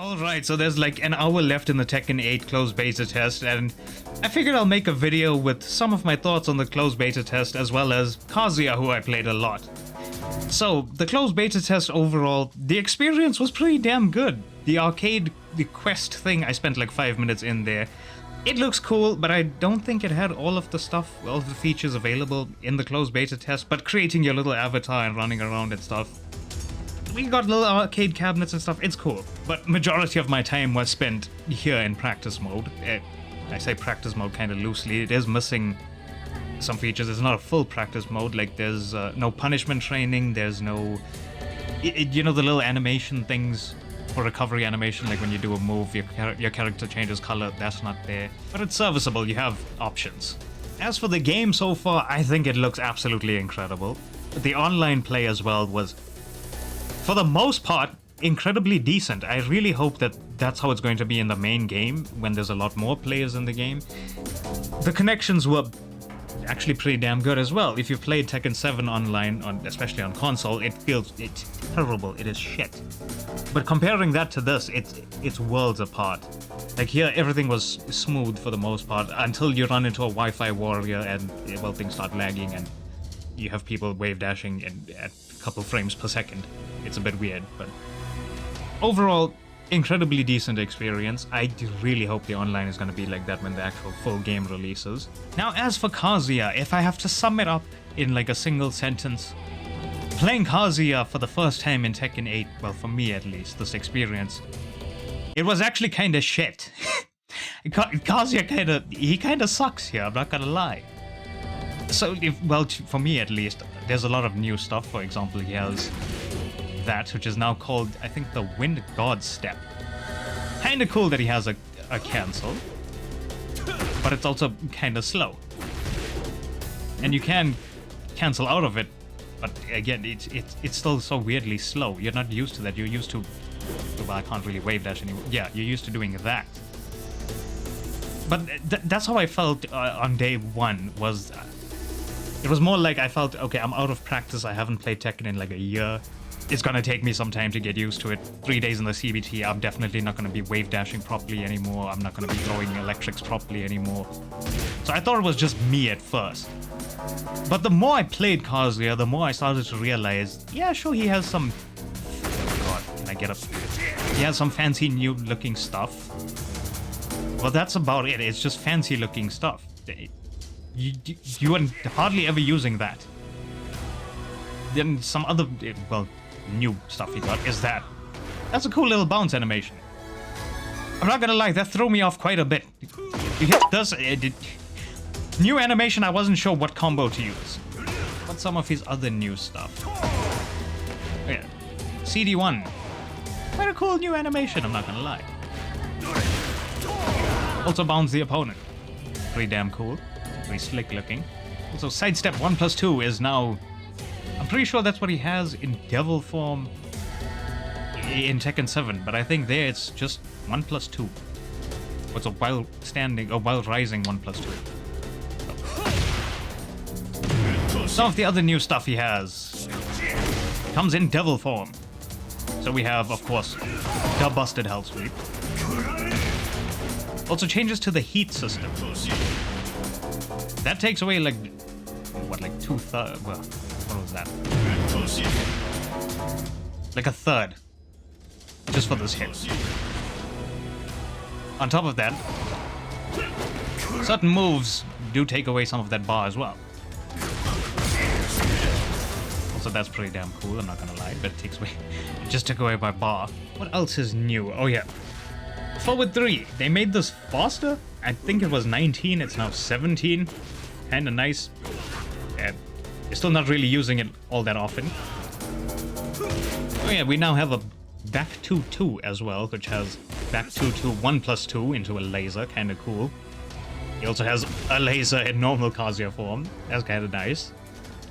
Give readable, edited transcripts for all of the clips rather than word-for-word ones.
Alright, so there's like an hour left in the Tekken 8 closed beta test, and I figured I'll make a video with some of my thoughts on the closed beta test as well as Kazuya, who I played a lot. So, the closed beta test overall, the experience was pretty damn good. The arcade, the quest thing, I spent like 5 minutes in there. It looks cool, but I don't think it had all of the stuff, all of the features available in the closed beta test, but creating your little avatar and running around and stuff. We got little arcade cabinets and stuff, it's cool. But majority of my time was spent here in practice mode. I say practice mode kind of loosely, it is missing some features. It's not a full practice mode, like there's no punishment training, there's no... you know the little animation things for recovery animation, like when you do a move, your character changes color, that's not there. But it's serviceable, you have options. As for the game so far, I think it looks absolutely incredible. The online play as well was, for the most part, incredibly decent. I really hope that that's how it's going to be in the main game, when there's a lot more players in the game. The connections were actually pretty damn good as well. If you've played Tekken 7 online, especially on console, it's terrible, it is shit. But comparing that to this, it's worlds apart. Like here, everything was smooth for the most part, until you run into a Wi-Fi warrior and, well, things start lagging and you have people wave dashing at a couple frames per second. It's a bit weird, but overall, incredibly decent experience. I really hope the online is going to be like that when the actual full game releases. Now, as for Kazuya, if I have to sum it up in like a single sentence, playing Kazuya for the first time in Tekken 8, well, for me at least, this experience, it was actually kind of shit. Kazuya kind of sucks here, I'm not gonna lie. So, for me at least, there's a lot of new stuff. For example, he has that, which is now called, I think, the Wind God Step. Kinda cool that he has a cancel, but it's also kinda slow. And you can cancel out of it, but again, it's still so weirdly slow. You're not used to that. You're used to, well, I can't really wave dash anymore. Yeah, you're used to doing that. But that's how I felt on day one, was... it was more like I felt, okay, I'm out of practice, I haven't played Tekken in like a year. It's gonna take me some time to get used to it. 3 days in the CBT, I'm definitely not gonna be wave dashing properly anymore. I'm not gonna be throwing electrics properly anymore. So I thought it was just me at first. But the more I played Kazuya, the more I started to realize, yeah, sure, he has some... oh god, can I get up? He has some fancy new looking stuff. Well, that's about it. It's just fancy looking stuff. You are hardly ever using that. Then some other, well, new stuff he got is that. That's a cool little bounce animation. I'm not gonna lie, that threw me off quite a bit. You hit this, new animation, I wasn't sure what combo to use. But some of his other new stuff. Oh, yeah. CD1. Quite a cool new animation, I'm not gonna lie. Also bounce the opponent. Pretty damn cool. Pretty slick looking. Also, sidestep 1+2 is now... I'm pretty sure that's what he has in devil form in Tekken 7, but I think there it's just 1+2. What's a while standing, or while rising 1+2. Some of the other new stuff he has comes in devil form. So we have, of course, the busted health sweep. Also changes to the heat system. That takes away like, what, like 2/3, well, what was that? Like a third. Just for this hit. On top of that, certain moves do take away some of that bar as well. Also, that's pretty damn cool, I'm not gonna lie, but it takes away, it just took away my bar. What else is new? Oh yeah. Forward 3, they made this faster. I think it was 19, it's now 17. Kinda nice. Yeah, you're still not really using it all that often. Oh yeah, we now have a back 2-2 as well, which has back 2-2 1+2 into a laser, kinda cool. He also has a laser in normal Kazuya form. That's kinda nice.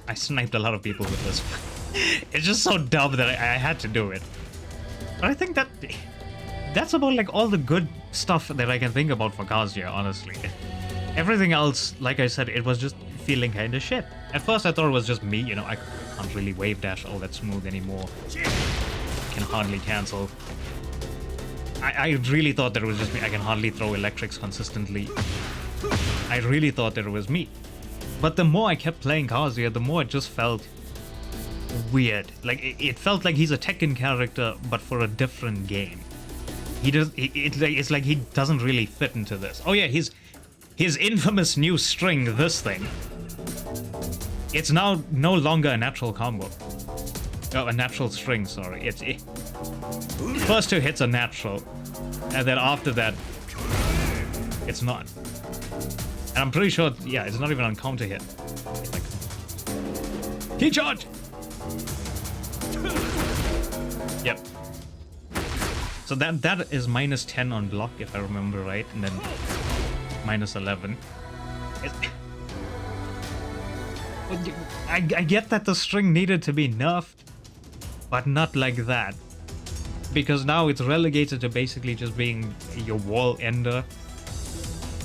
I sniped a lot of people with this. It's just so dumb that I had to do it. But I think that's about like all the good stuff that I can think about for Kazuya, honestly. Everything else, like I said, it was just feeling kinda shit. At first I thought it was just me, you know, I can't really wave dash all that smooth anymore. Can hardly cancel. I really thought that it was just me. I can hardly throw electrics consistently. I really thought that it was me. But the more I kept playing Kazuya, the more it just felt weird. Like, it felt like he's a Tekken character, but for a different game. It's like he doesn't really fit into this. Oh yeah, his infamous new string, this thing. It's now no longer a natural combo. Oh, a natural string, sorry. First two hits are natural, and then after that, it's not. And I'm pretty sure, yeah, it's not even on counter hit. It's like, key charge! Yep. So that is minus 10 on block, if I remember right, and then minus 11. I get that the string needed to be nerfed, but not like that. Because now it's relegated to basically just being your wall ender.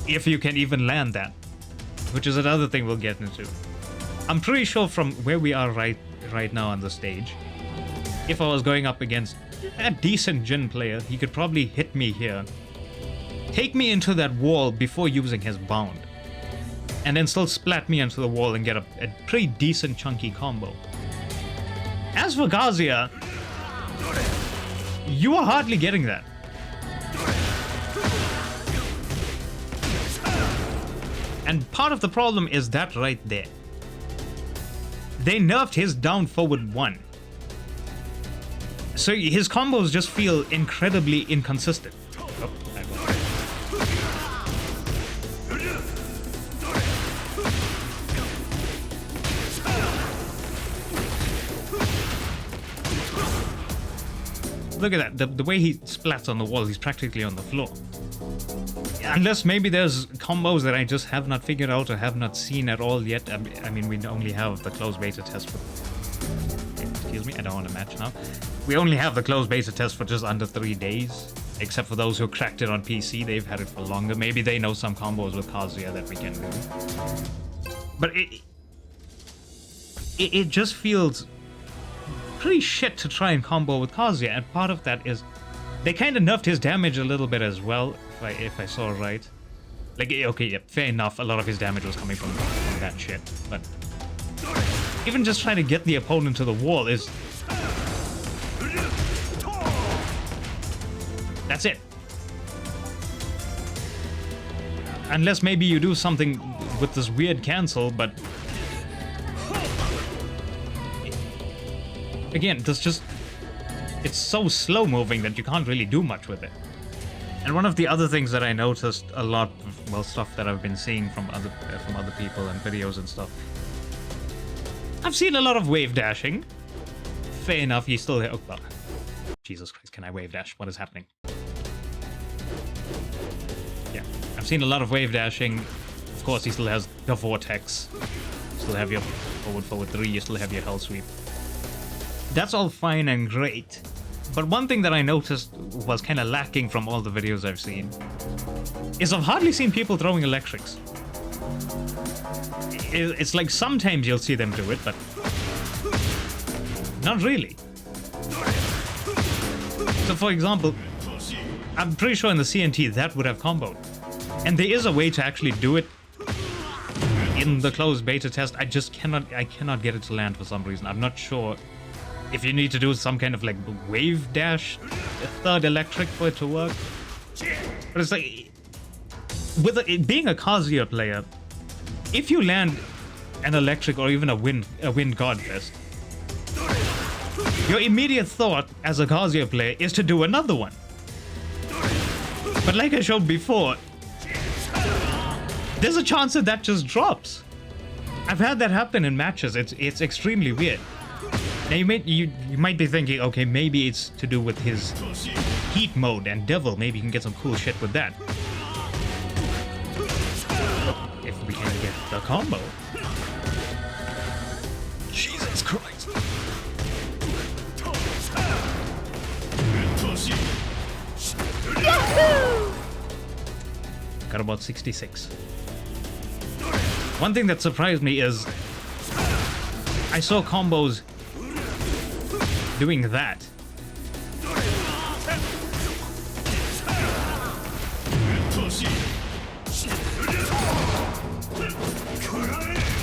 If you can even land that. Which is another thing we'll get into. I'm pretty sure from where we are right now on the stage, if I was going up against a decent Jin player, he could probably hit me here, take me into that wall before using his bound, and then still splat me into the wall and get a pretty decent chunky combo. As for Kazuya, you are hardly getting that. And part of the problem is that right there. They nerfed his down forward 1. So his combos just feel incredibly inconsistent. Oh, I got it. Look at that. The way he splats on the wall, he's practically on the floor. Unless maybe there's combos that I just have not figured out or have not seen at all yet. I mean, we only have the closed beta test for... Excuse me, I don't want to match now. We only have the closed beta test for just under 3 days. Except for those who cracked it on PC, they've had it for longer. Maybe they know some combos with Kazuya that we can do. But it just feels pretty shit to try and combo with Kazuya, and part of that is they kind of nerfed his damage a little bit as well, if I saw right. Like, okay, yeah, fair enough, a lot of his damage was coming from that shit, but even just trying to get the opponent to the wall is... That's it. Unless maybe you do something with this weird cancel, but... Again, this just... It's so slow moving that you can't really do much with it. And one of the other things that I noticed a lot, well, stuff that I've been seeing from other people and videos and stuff. I've seen a lot of wave dashing. Fair enough, you still... Oh, well, Jesus Christ, can I wave dash? What is happening? Yeah, I've seen a lot of wave dashing. Of course, he still has the vortex. You still have your forward 3, you still have your hell sweep. That's all fine and great. But one thing that I noticed was kind of lacking from all the videos I've seen is I've hardly seen people throwing electrics. It's like sometimes you'll see them do it, but not really. So for example, I'm pretty sure in the CNT that would have comboed. And there is a way to actually do it in the closed beta test. I cannot get it to land for some reason. I'm not sure if you need to do some kind of like wave dash, a third electric for it to work. But it's like, with it being a Kazuya player, if you land an electric or even a wind godfist, your immediate thought as a Kazuya player is to do another one. But like I showed before, there's a chance that that just drops. I've had that happen in matches. It's extremely weird. Now you might be thinking, okay, maybe it's to do with his heat mode and devil. Maybe you can get some cool shit with that. If we can get the combo. Jesus Christ. Yahoo! Got about 66. One thing that surprised me is I saw combos doing that.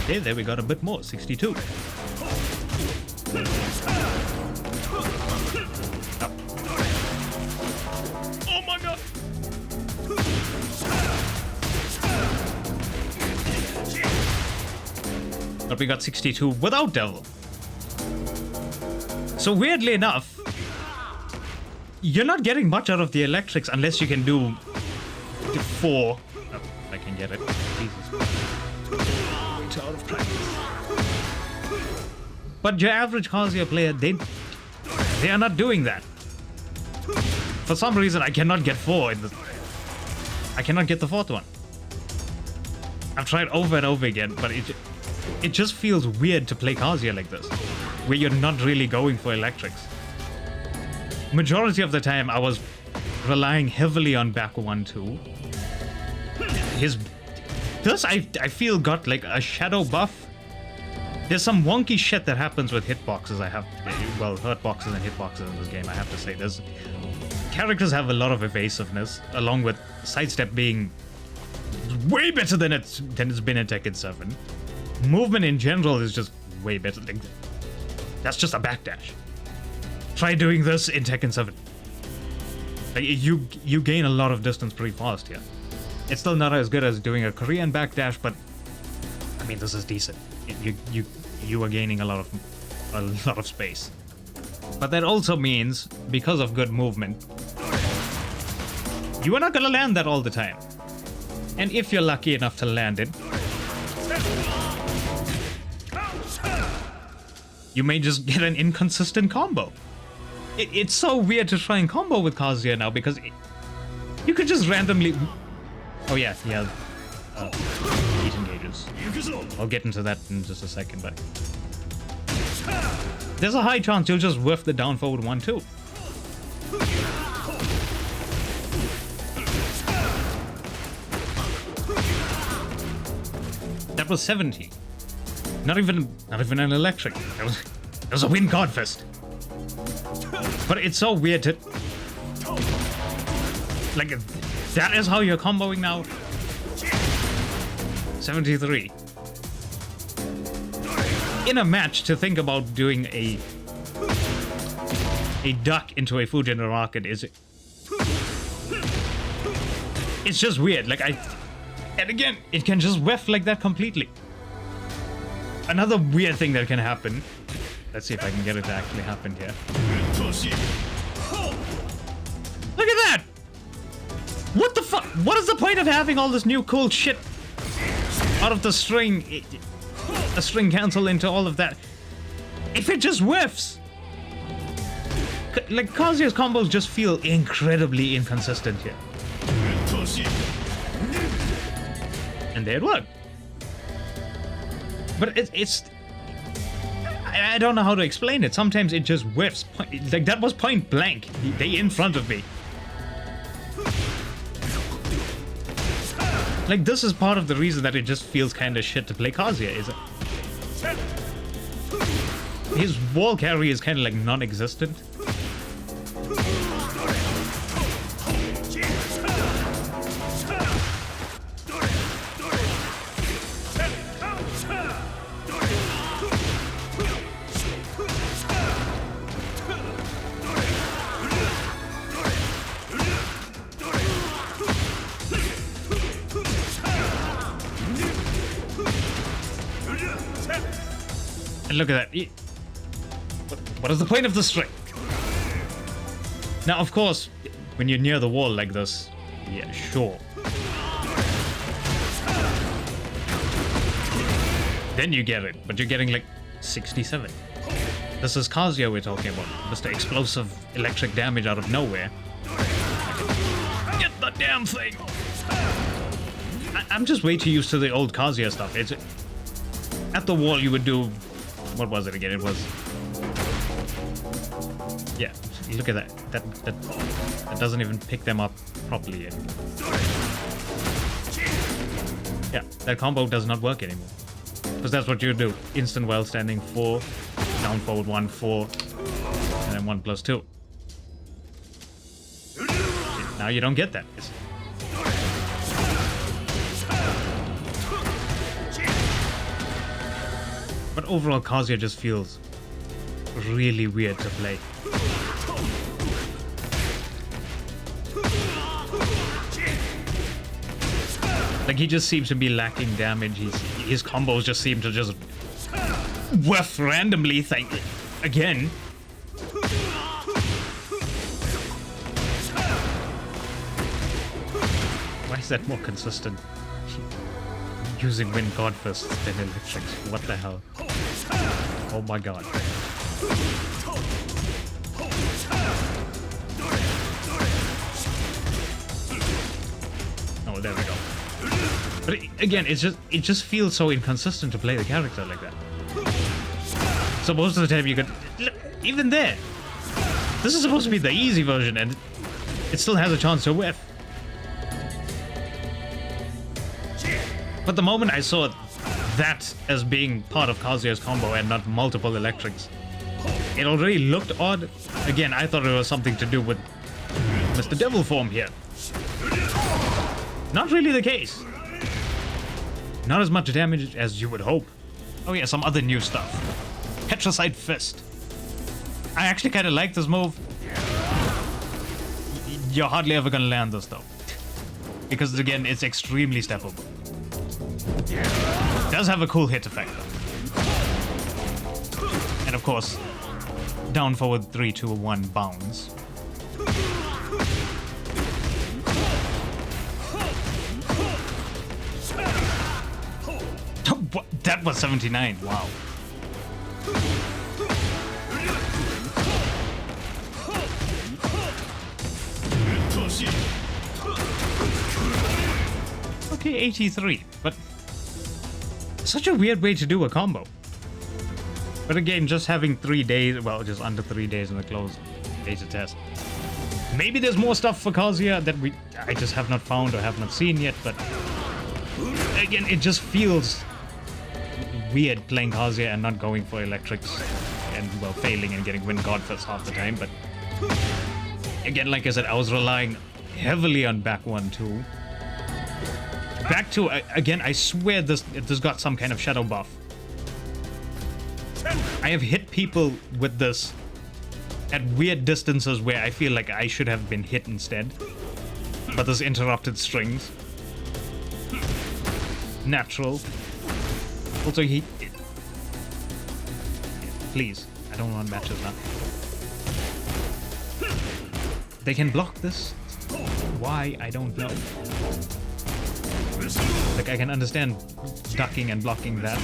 Okay, there we got a bit more. 62. Oh my god! But we got 62 without Devil. So weirdly enough, you're not getting much out of the electrics unless you can do 4. Oh, I can get it. Jesus. It's out of practice. But your average Kazuya player, they are not doing that. For some reason, I cannot get 4 in the... I cannot get the 4th one. I've tried over and over again, but it just feels weird to play Kazuya like this, where you're not really going for electrics. Majority of the time, I was relying heavily on back 1-2. This I feel got like a shadow buff. There's some wonky shit that happens with hitboxes. Hurt boxes and hitboxes in this game, I have to say. Characters have a lot of evasiveness, along with sidestep being way better than it's been in Tekken 7. Movement in general is just way better. Like, that's just a backdash. Try doing this in Tekken 7. Like, you gain a lot of distance pretty fast here. It's still not as good as doing a Korean backdash, but I mean, this is decent. You are gaining a lot of space. But that also means, because of good movement, you are not gonna land that all the time. And if you're lucky enough to land it, you may just get an inconsistent combo. It's so weird to try and combo with Kazuya now, because you could just randomly... Oh yeah, he has heat engages. I'll get into that in just a second, but... There's a high chance you'll just whiff the down forward 1-2. That was 70. Not even an electric. That was a wind god fist. But it's so weird to... Like, that is how you're comboing now? 73. In a match, to think about doing a duck into a Fujin rocket is... It's just weird. Like, and again, it can just whiff like that completely. Another weird thing that can happen... Let's see if I can get it to actually happen here. Look at that! What the fuck? What is the point of having all this new cool shit out of the string? A string cancel into all of that. If it just whiffs! Like, Kazuya's combos just feel incredibly inconsistent here. And there it worked. But it's... I don't know how to explain it. Sometimes it just whiffs. Like, that was point blank. They in front of me. Like, this is part of the reason that it just feels kind of shit to play Kazuya, is it? His wall carry is kind of like non-existent. And look at that. What is the point of the string? Now, of course, when you're near the wall like this, yeah, sure. Then you get it, but you're getting like 67. This is Kazuya we're talking about. Mr. Explosive electric damage out of nowhere. Get the damn thing! I'm just way too used to the old Kazuya stuff. It's... At the wall you would do... What was it again? It was... Yeah, look at that. That doesn't even pick them up properly anymore. Yeah, that combo does not work anymore. Because that's what you do. Instant while standing 4, down forward 1, 4, and then 1 plus 2. Now you don't get that. But overall, Kazuya just feels really weird to play. Like, he just seems to be lacking damage. His combos just seem to just whiff randomly. Again. Why is that more consistent? Using Wind God Fists than Electrics. What the hell? Oh my god. Oh, there we go. But again, it just feels so inconsistent to play the character like that. So most of the time you could... Even there! This is supposed to be the easy version and it still has a chance to whiff. But the moment I saw that as being part of Kazuya's combo and not multiple electrics, it already looked odd. Again, I thought it was something to do with Mr. Devil form here. Not really the case. Not as much damage as you would hope. Oh yeah, some other new stuff. Petricide Fist. I actually kind of like this move. You're hardly ever gonna land this though. Because again, it's extremely steppable. It does have a cool hit effect though. And of course, down forward 3, 2, 1 bounds. That was 79, wow. Okay, 83, but such a weird way to do a combo. But again, just having 3 days, well, just under 3 days in the close beta test. Maybe there's more stuff for Kazuya that I just have not found or have not seen yet, but again, it just feels weird playing Kazuya and not going for electrics and, well, failing and getting Wind God Fist half the time, but again, like I said, I was relying heavily on back 1, 2. Back 2, again, I swear this got some kind of shadow buff. I have hit people with this at weird distances where I feel like I should have been hit instead. But there's interrupted strings. Natural. Also, please, I don't want matches now. They can block this? Why? I don't know. Like, I can understand ducking and blocking that.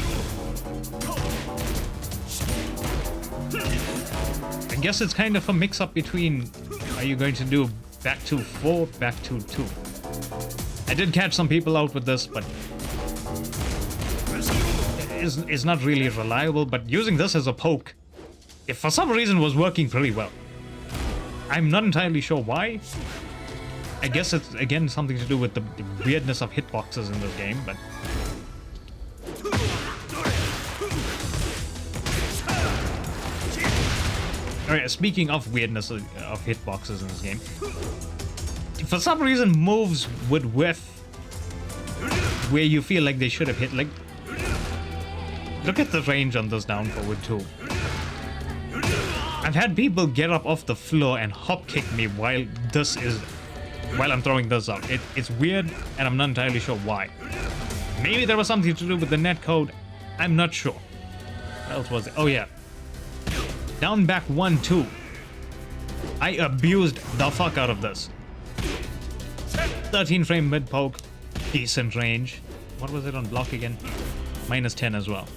I guess it's kind of a mix-up between, are you going to do back 2 4, back 2 2? I did catch some people out with this, but it's not really reliable. But using this as a poke, if for some reason was working pretty well. I'm not entirely sure why. I guess it's, again, something to do with the weirdness of hitboxes in this game, but... Alright, speaking of weirdness of hitboxes in this game, for some reason moves would whiff where you feel like they should have hit, like... Look at the range on this down forward too. I've had people get up off the floor and hop kick me while I'm throwing this out. It's weird, and I'm not entirely sure why. Maybe there was something to do with the netcode. I'm not sure. What else was it? Oh yeah. Down back 1 2. I abused the fuck out of this. 13 frame mid poke. Decent range. What was it on block again? Minus 10 as well.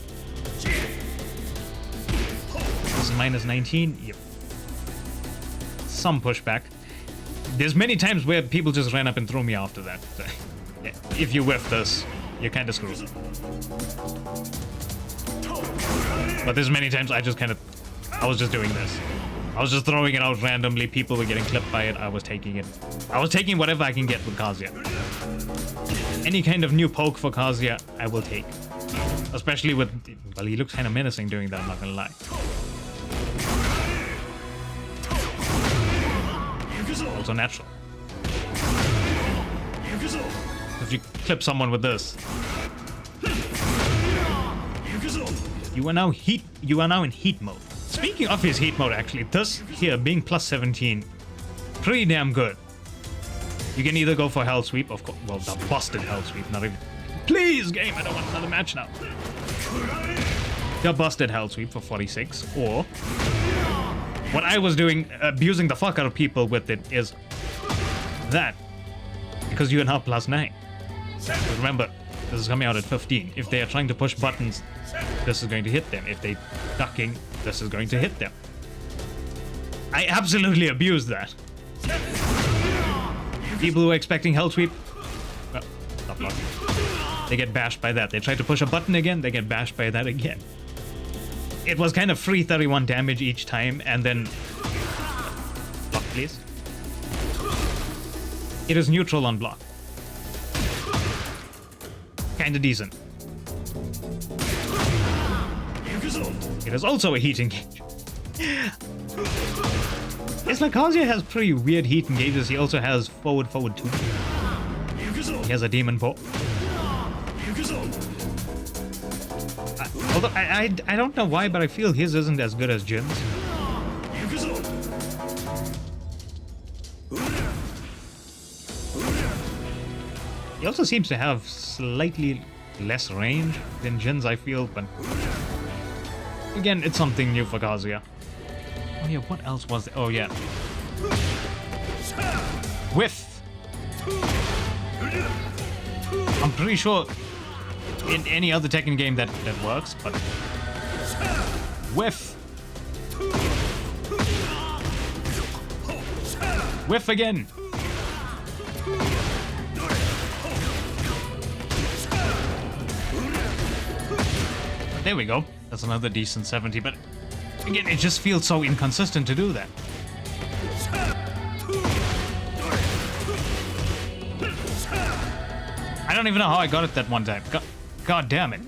This is minus 19. Yep. Some pushback. There's many times where people just ran up and threw me after that. If you whiff this, you're kind of screwed. But there's many times I was just doing this. I was just throwing it out randomly. People were getting clipped by it. I was taking it. I was taking whatever I can get with Kazuya. Any kind of new poke for Kazuya, I will take. Especially with... Well, he looks kind of menacing doing that, I'm not gonna lie. Also natural. If you clip someone with this, You are now in heat mode. Speaking of his heat mode, actually, this here being plus 17, pretty damn good. You can either go for Hell Sweep, of course, well, the busted Hell Sweep, not even. Please, game, I don't want another match now. The busted Hell Sweep for 46, or what I was doing, abusing the fuck out of people with it, is that, because you are now plus 9. But remember, this is coming out at 15. If they are trying to push buttons, this is going to hit them. If they ducking, this is going to hit them. I absolutely abuse that. People who are expecting Hell Sweep, well, stop blocking. They get bashed by that. They try to push a button again, they get bashed by that again. It was kind of free 31 damage each time, and then... Block, please. It is neutral on block. Kinda decent. It is also a heat engage. It's like Kazuya has pretty weird heat engages. He also has forward 2. He has a demon pole. Although I don't know why, but I feel his isn't as good as Jin's. He also seems to have slightly less range than Jin's, I feel, but again, it's something new for Kazuya. Oh yeah, what else was there? Oh yeah. Whiff! I'm pretty sure in any other Tekken game that works, but... Whiff! Whiff again! There we go. That's another decent 70, but again, it just feels so inconsistent to do that. I don't even know how I got it that one time. God damn it.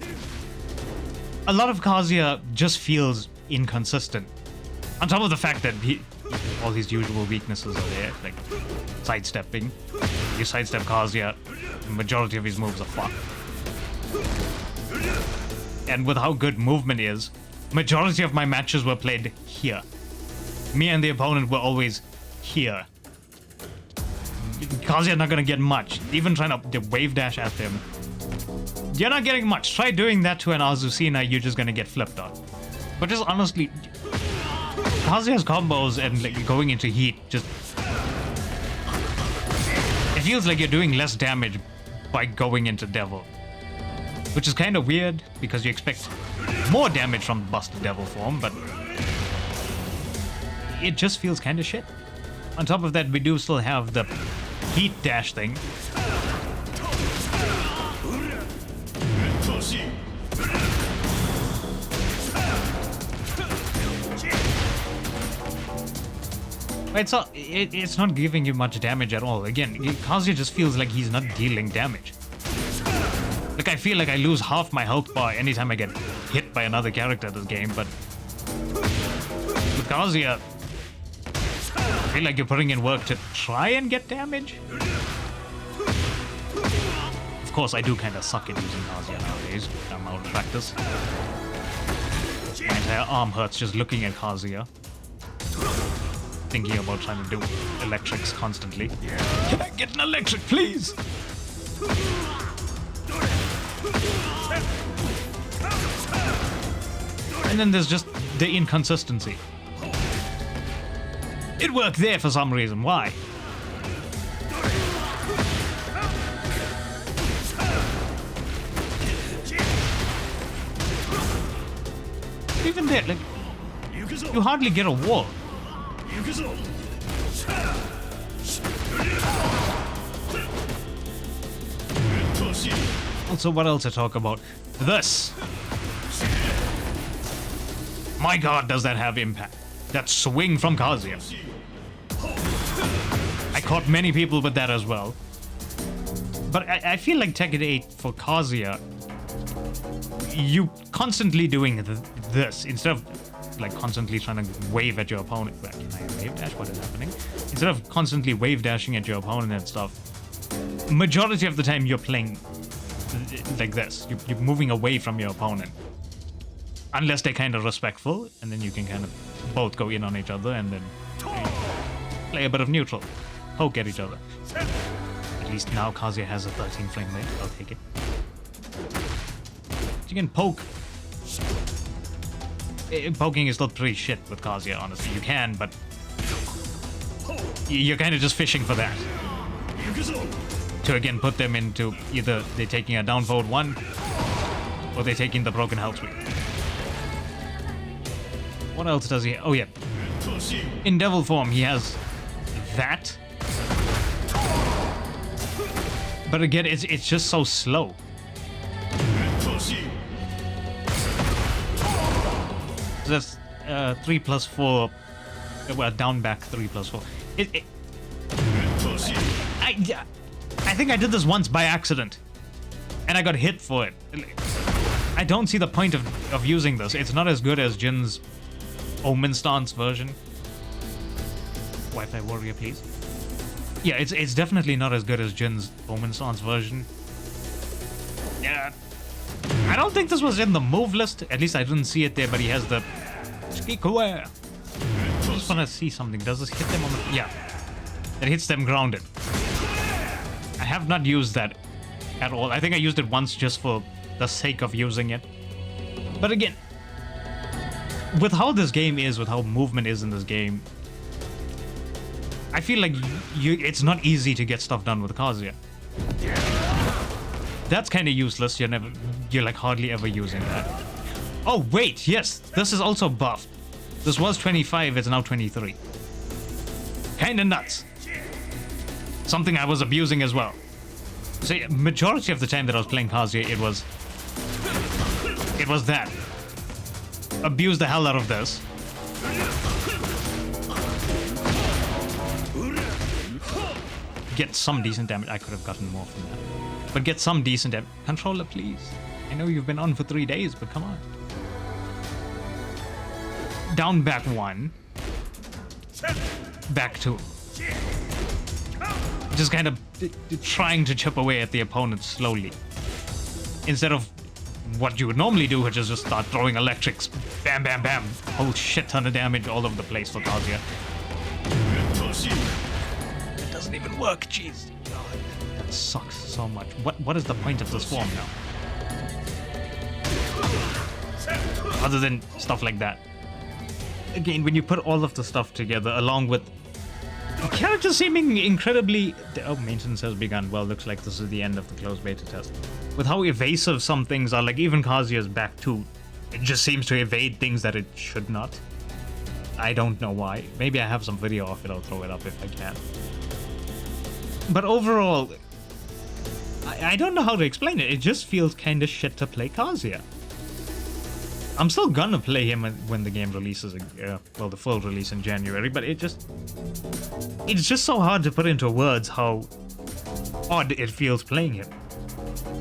A lot of Kazuya just feels inconsistent. On top of the fact that all his usual weaknesses are there, like sidestepping. You sidestep Kazuya, the majority of his moves are fucked. And with how good movement is, majority of my matches were played here. Me and the opponent were always here. Kazuya's not gonna get much. Even trying to wave dash at him, you're not getting much. Try doing that to an Azucena, you're just gonna get flipped on. But just honestly, Kazuya's combos and like going into heat just... It feels like you're doing less damage by going into Devil. Which is kind of weird, because you expect more damage from busted Devil form, but it just feels kind of shit. On top of that, we do still have the heat dash thing. Right, so it's not giving you much damage at all. Again, Kazuya just feels like he's not dealing damage. Like, I feel like I lose half my health bar anytime I get hit by another character this game, but with Kazuya, I feel like you're putting in work to try and get damage. Of course, I do kind of suck at using Kazuya nowadays. I'm out of practice. My entire arm hurts just looking at Kazuya. Thinking about trying to do electrics constantly. Can I get an electric, please? And then there's just the inconsistency. It worked there for some reason. Why? Even there, like, you hardly get a wall. Also, what else to talk about? This! My god, does that have impact. That swing from Kazuya. I caught many people with that as well. But I feel like Tekken 8 for Kazuya, you constantly doing this instead of like constantly trying to wave at your opponent. Wait, can I wave dash? What is happening? Instead of constantly wave dashing at your opponent and stuff, majority of the time you're playing like this. You're moving away from your opponent. Unless they're kind of respectful, and then you can kind of both go in on each other and then play a bit of neutral. Poke at each other. At least now Kazuya has a 13 frame rate. I'll take it. You can poke. Poking is still pretty shit with Kazuya, honestly. You can, but you're kind of just fishing for that. To again put them into either they're taking a down forward 1 or they're taking the broken health sweep. What else does he? Oh yeah. In devil form he has that. But again, it's just so slow. So that's 3 plus 4. Well, down back 3 plus 4. I think I did this once by accident, and I got hit for it. I don't see the point of using this. It's not as good as Jin's Omen Stance version. Wi-Fi warrior, please. Yeah, it's definitely not as good as Jin's Omen Stance version. Yeah, I don't think this was in the move list. At least I didn't see it there, but he has the Shikikue. I just want to see something. Does this hit them on the... Yeah. It hits them grounded. I have not used that at all. I think I used it once just for the sake of using it. But again, with how this game is, with how movement is in this game, I feel like it's not easy to get stuff done with Kazuya. That's kind of useless. You're like hardly ever using that. Oh wait, yes, this is also buffed. This was 25, it's now 23. Kinda nuts. Something I was abusing as well. So majority of the time that I was playing Kazuya, it was that. Abuse the hell out of this. Get some decent damage. I could have gotten more from that. But get some decent damage. Controller, please. I know you've been on for 3 days, but come on. Down back 1. Back 2. Just kind of trying to chip away at the opponent slowly. Instead of what you would normally do, which is just start throwing electrics. Bam, bam, bam. Whole shit ton of damage all over the place for Kazuya. It doesn't even work, jeez. God, that sucks so much. What is the point of this form now? Other than stuff like that. Again, when you put all of the stuff together, along with characters seeming incredibly... Oh, maintenance has begun. Well, looks like this is the end of the closed beta test. With how evasive some things are, like even Kazuya's back 2, it just seems to evade things that it should not. I don't know why. Maybe I have some video of it, I'll throw it up if I can. But overall, I don't know how to explain it. It just feels kinda shit to play Kazuya. I'm still gonna play him when the game releases, well, the full release in January, but it's just so hard to put into words how odd it feels playing him.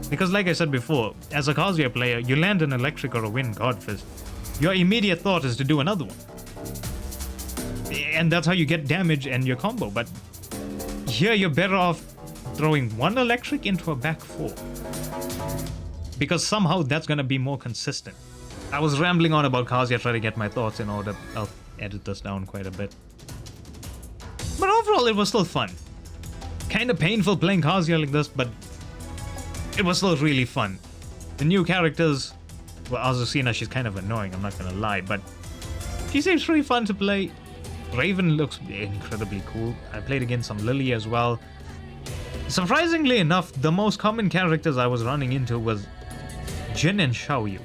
Because like I said before, as a Kazuya player, you land an electric or a wind Godfist, your immediate thought is to do another one. And that's how you get damage and your combo, but here you're better off throwing one electric into a back 4. Because somehow that's gonna be more consistent. I was rambling on about Kazuya, trying to get my thoughts in order. I'll edit this down quite a bit. But overall, it was still fun. Kinda painful playing Kazuya like this, but it was still really fun. The new characters, well, Azucena, she's kind of annoying, I'm not gonna lie, but she seems pretty fun to play. Raven looks incredibly cool. I played against some Lily as well. Surprisingly enough, the most common characters I was running into was Jin and Xiaoyu.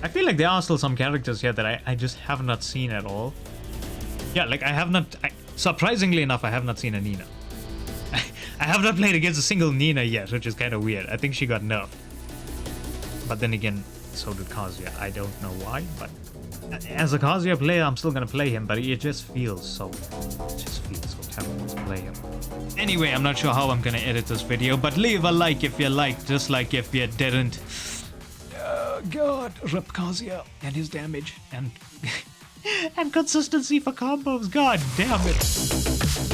I feel like there are still some characters here that I just have not seen at all. Yeah, like surprisingly enough, I have not seen a Nina. I have not played against a single Nina yet, which is kind of weird. I think she got nerfed. But then again, so did Kazuya. I don't know why, but as a Kazuya player, I'm still gonna play him, but it just feels so terrible to play him. Anyway, I'm not sure how I'm gonna edit this video, but leave a like if you liked, dislike if you didn't. God, rip Kazuya and his damage and and consistency for combos. God damn it.